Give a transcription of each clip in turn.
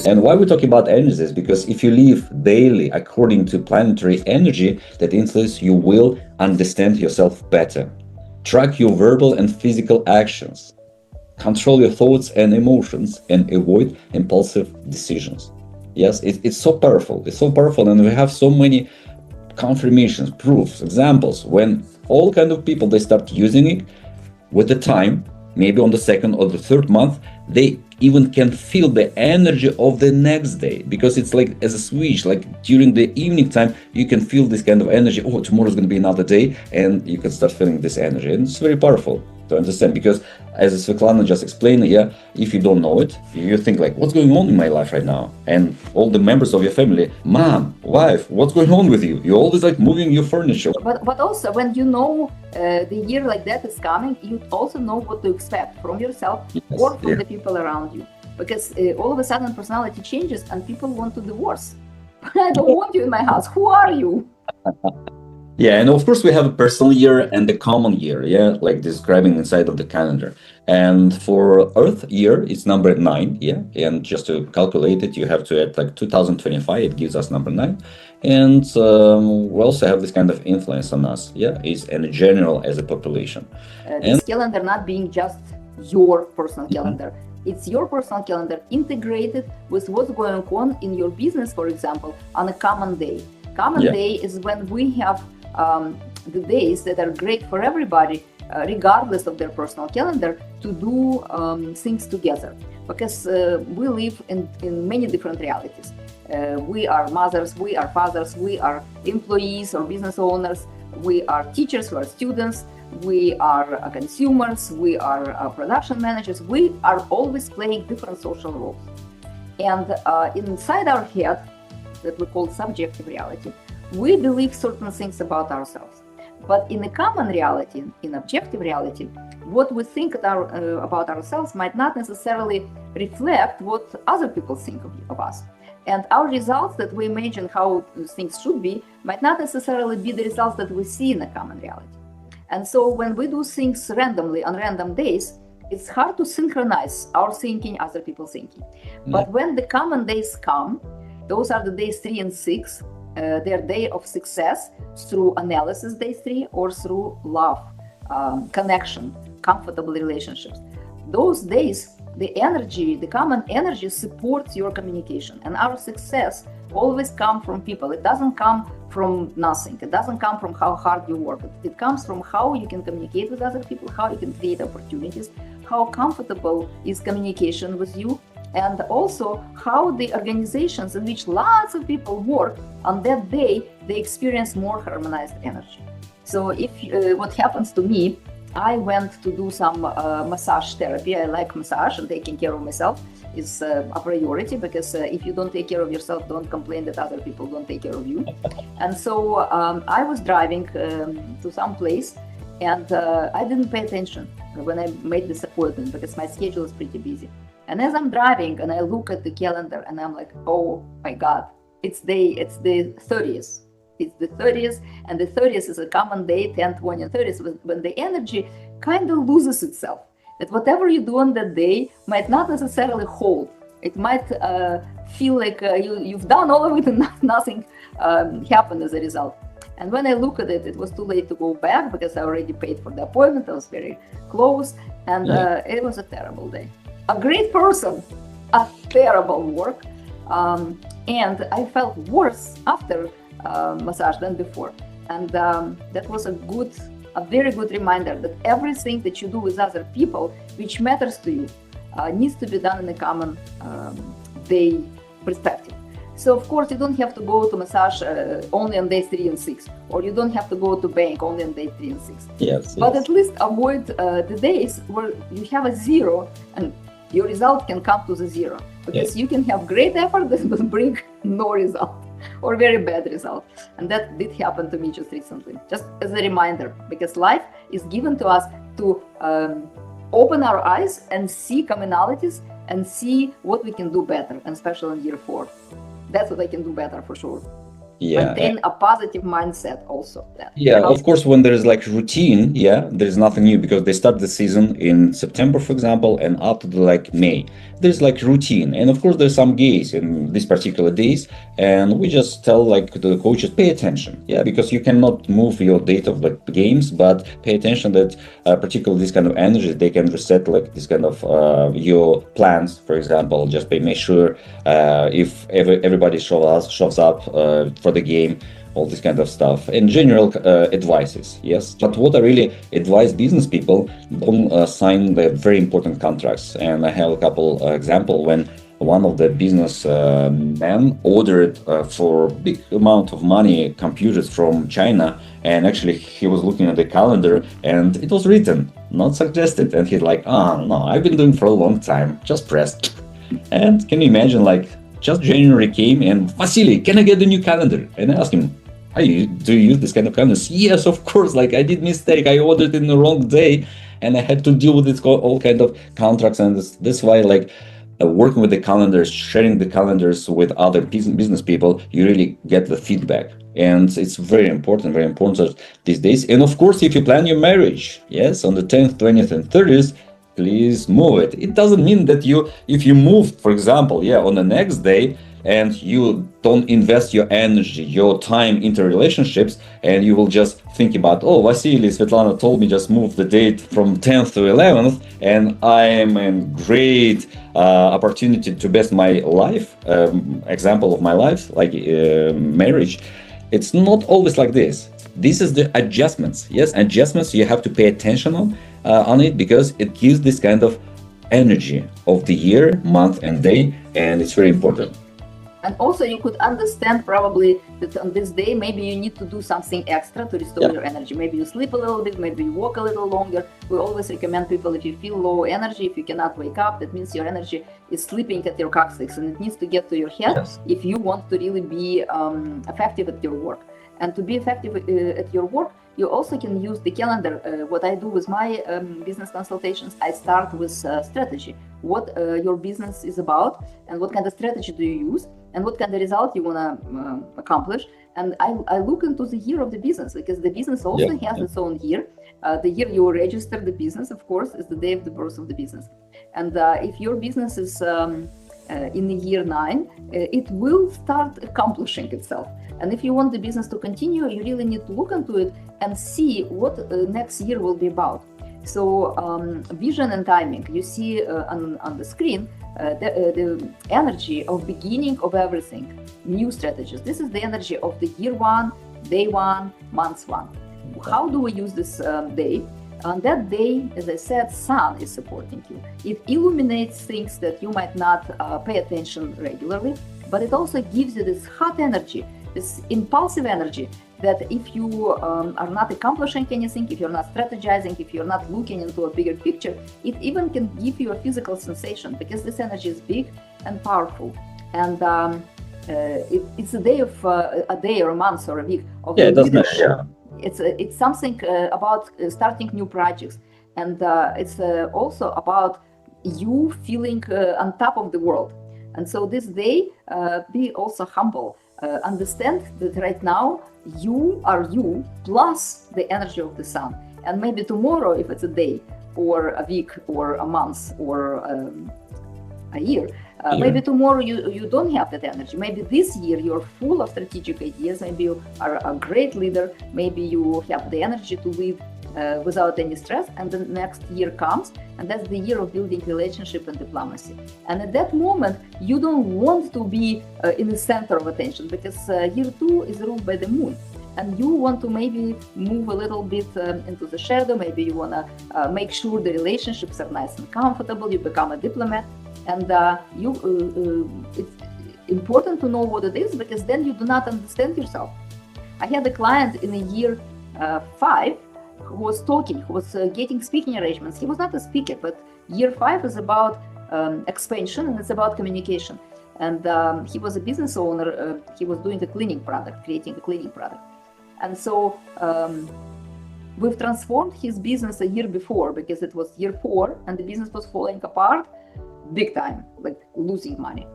And why we're talking about energies is because if you live daily according to planetary energy that influence, you will understand yourself better. Track your verbal and physical actions. Control your thoughts and emotions and avoid impulsive decisions. Yes, it's so powerful. It's so powerful, and we have so many confirmations, proofs, examples when all kind of people they start using it with the time, maybe on the second or the third month, they even can feel the energy of the next day, because it's like as a switch, like during the evening time you can feel this kind of energy. Oh, tomorrow's going to be another day, and you can start feeling this energy, and it's very powerful to understand, because as Svetlana just explained, yeah, if you don't know it, you think like, what's going on in my life right now? And all the members of your family, mom, wife, what's going on with you? You're always like moving your furniture. But also when you know the year like that is coming, you also know what to expect from yourself, yes, or from the people around you, because all of a sudden personality changes and people want to divorce. I don't want you in my house. Who are you? Yeah, and of course we have a personal year and the common year, yeah, like describing inside of the calendar. And for Earth year, it's number 9, yeah. And just to calculate it, you have to add like 2025, it gives us number 9. And we also have this kind of influence on us, yeah, is in general as a population. This calendar not being just your personal calendar. It's your personal calendar integrated with what's going on in your business, for example, on a common day. Common day is when we have the days that are great for everybody, regardless of their personal calendar, to do things together, because we live in many different realities. We are mothers, we are fathers, we are employees or business owners, we are teachers, we are students, we are consumers, we are production managers. We are always playing different social roles. And inside our head, that we call subjective reality, we believe certain things about ourselves. But in a common reality, in objective reality, what we think about ourselves might not necessarily reflect what other people think of us. And our results that we imagine how things should be might not necessarily be the results that we see in a common reality. And so when we do things randomly on random days, it's hard to synchronize our thinking, other people's thinking. But when the common days come, those are the days 3 and 6, their day of success through analysis, day 3, or through love, connection, comfortable relationships. Those days, the energy, the common energy supports your communication, and our success always comes from people. It doesn't come from nothing. It doesn't come from how hard you work. It comes from how you can communicate with other people, how you can create opportunities, how comfortable is communication with you, and also how the organizations in which lots of people work on that day, they experience more harmonized energy. So if what happens to me, I went to do some massage therapy. I like massage, and taking care of myself is a priority, because if you don't take care of yourself, don't complain that other people don't take care of you. And so I was driving to some place, and I didn't pay attention when I made this appointment, because my schedule is pretty busy. And as I'm driving and I look at the calendar and I'm like, oh my God, it's the 30th. It's the 30th, and the 30th is a common day, 10th, 20, and 30th, when the energy kind of loses itself. That whatever you do on that day might not necessarily hold. It might feel like you've done all of it and nothing happened as a result. And when I look at it, it was too late to go back, because I already paid for the appointment. I was very close, and it was a terrible day. A great person, a terrible work, and I felt worse after massage than before. And that was a very good reminder that everything that you do with other people, which matters to you, needs to be done in a common day perspective. So of course you don't have to go to massage only on days 3 and 6, or you don't have to go to bank only on day 3 and 6. Yes. But at least avoid the days where you have a 0 and your result can come to the 0, because you can have great effort that will bring no result, or very bad result. And that did happen to me just recently, just as a reminder, because life is given to us to open our eyes and see commonalities and see what we can do better, and especially in year 4. That's what I can do better for sure. Yeah. Maintain a positive mindset also. Then. Yeah, of course, when there is like routine, yeah, there's nothing new because they start the season in September, for example, and up to like May. There's like routine, and of course, there's some games in these particular days, and we just tell like the coaches pay attention, yeah, because you cannot move your date of like games, but pay attention that particularly this kind of energy they can reset like this kind of your plans, for example. Just make sure if everybody shows up for the game, all this kind of stuff, and general advices. Yes, but what I really advise business people, don't sign the very important contracts. And I have a couple example when one of the business men ordered for big amount of money computers from China, and actually he was looking at the calendar and it was written not suggested, and he's like, oh no, I've been doing for a long time, just pressed. And can you imagine, like, just January came and Vasili, can I get the new calendar? And I asked him, do you use this kind of calendars? Yes, of course. Like, I did mistake. I ordered it in the wrong day, and I had to deal with this all kind of contracts. And this why, like, working with the calendars, sharing the calendars with other business people, you really get the feedback. And it's very important these days. And of course, if you plan your marriage, yes, on the 10th, 20th, and 30th, please move it. It doesn't mean that if you move, for example, on the next day, and you don't invest your energy, your time into relationships, and you will just think about, oh, Vasily, Svetlana told me just move the date from 10th to 11th, and I am in great opportunity to best my life, example of my life, like marriage. It's not always like this. This is the adjustments. Yes, adjustments you have to pay attention on it, because it gives this kind of energy of the year, month, and day, and it's very important. And also you could understand probably that on this day, maybe you need to do something extra to restore your energy. Maybe you sleep a little bit, maybe you walk a little longer. We always recommend people, if you feel low energy, if you cannot wake up, that means your energy is sleeping at your coccyx, and it needs to get to your head if you want to really be effective at your work. And to be effective at your work, you also can use the calendar. What I do with my business consultations, I start with strategy. What your business is about, and what kind of strategy do you use, and what kind of result you want to accomplish. And I look into the year of the business, because the business also has its own year. The year you register the business, of course, is the day of the birth of the business. And if your business is in the year 9, it will start accomplishing itself. And if you want the business to continue, you really need to look into it and see what next year will be about. So vision and timing, you see on the screen, the energy of beginning of everything, new strategies. This is the energy of the year 1, day 1, month 1. How do we use this day? On that day, as I said, sun is supporting you. It illuminates things that you might not pay attention regularly, but it also gives you this hot energy, this impulsive energy, that if you are not accomplishing anything, if you're not strategizing, if you're not looking into a bigger picture, it even can give you a physical sensation, because this energy is big and powerful. And it's a day of a day or a month or a week of leadership. It's something about starting new projects, and it's also about you feeling on top of the world. And so this day, be also humble. Understand that right now you are you plus the energy of the sun. And maybe tomorrow, if it's a day or a week or a month or a year, maybe tomorrow you don't have that energy. Maybe this year you're full of strategic ideas. Maybe you are a great leader. Maybe you have the energy to lead without any stress. And the next year comes, and that's the year of building relationship and diplomacy. And at that moment, you don't want to be in the center of attention, because year 2 is ruled by the moon. And you want to maybe move a little bit into the shadow. Maybe you want to make sure the relationships are nice and comfortable. You become a diplomat. And it's important to know what it is, because then you do not understand yourself. I had a client in the year 5 who was talking, who was getting speaking arrangements. He was not a speaker, but year 5 is about expansion, and it's about communication. And he was a business owner. He was doing a cleaning product, creating a cleaning product. And so we've transformed his business a year before, because it was year 4 and the business was falling apart big time, like losing money.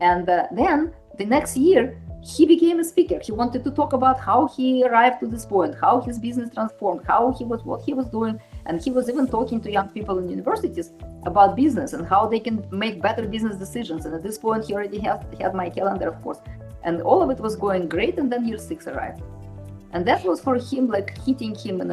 And then the next year, he became a speaker. He wanted to talk about how he arrived to this point, how his business transformed, what he was doing. And he was even talking to young people in universities about business and how they can make better business decisions. And at this point, he already had my calendar, of course. And all of it was going great. And then year 6 arrived. And that was for him like hitting him in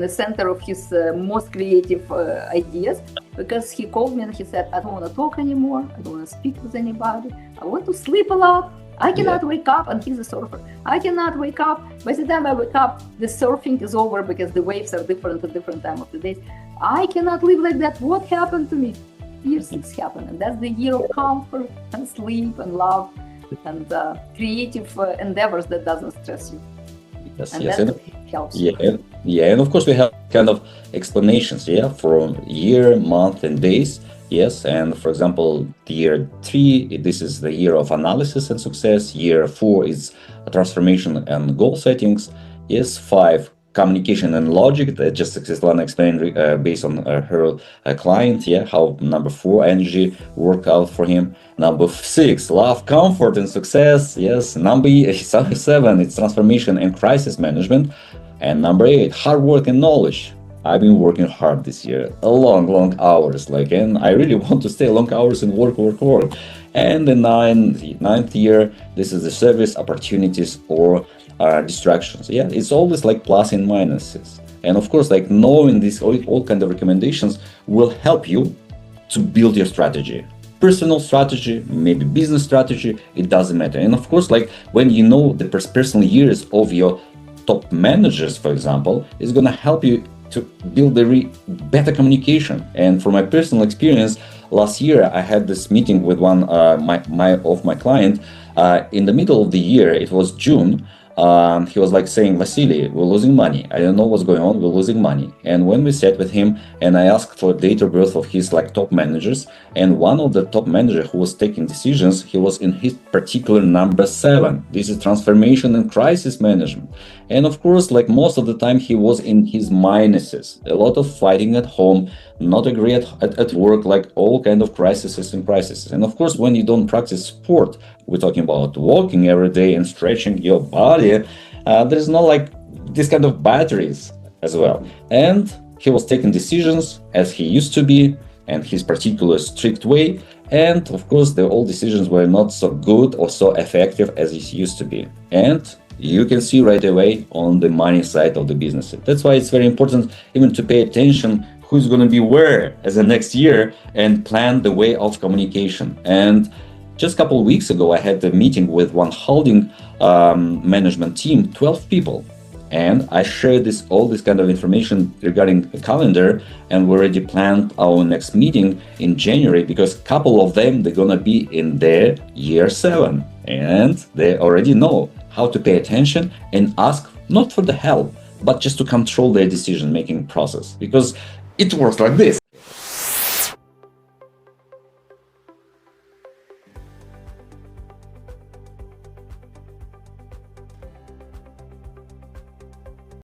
the center of his most creative ideas, because he called me and he said, I don't want to talk anymore. I don't want to speak with anybody. I want to sleep a lot. I cannot wake up, and he's a surfer. I cannot wake up. By the time I wake up, the surfing is over because the waves are different at different time of the day. I cannot live like that. What happened to me? Year 6 happened, and that's the year of comfort and sleep and love and creative endeavors that doesn't stress you. Yes, And yes, that and helps. and of course we have kind of explanations, from year, month, and days. Yes, and for example, the year 3, this is the year of analysis and success. Year 4 is transformation and goal settings. Yes, 5, communication and logic. That just Svetlana explained based on her client. Yeah, how number 4 energy worked out for him. Number 6, love, comfort, and success. Yes, number 7, it's transformation and crisis management. And number 8, hard work and knowledge. I've been working hard this year, long hours, and I really want to stay long hours and work. And the ninth year, this is the service, opportunities, or distractions. Yeah, it's always like plus and minuses. And of course, knowing these all kind of recommendations will help you to build your strategy. Personal strategy, maybe business strategy, it doesn't matter. And of course, when you know the personal years of your top managers, for example, it's gonna help you to build better communication. And from my personal experience, last year I had this meeting with one of my client. In the middle of the year, it was June. He was saying, Vasili, we're losing money. I don't know what's going on. We're losing money. And when we sat with him and I asked for date of birth of his top managers, and one of the top managers who was taking decisions, he was in his particular number 7. This is transformation and crisis management. And of course, most of the time he was in his minuses, a lot of fighting at home, not agree at work, all kind of crises. And of course, when you don't practice sport, we're talking about walking every day and stretching your body, there's no this kind of batteries as well. And he was taking decisions as he used to be and his particular strict way. And of course, all decisions were not so good or so effective as it used to be. And you can see right away on the money side of the business. That's why it's very important even to pay attention who's going to be where as the next year and plan the way of communication. And just a couple of weeks ago, I had a meeting with one holding management team, 12 people. And I shared all this kind of information regarding the calendar, and we already planned our next meeting in January, because a couple of them, they're going to be in their year 7. And they already know how to pay attention and ask not for the help, but just to control their decision-making process, because it works like this.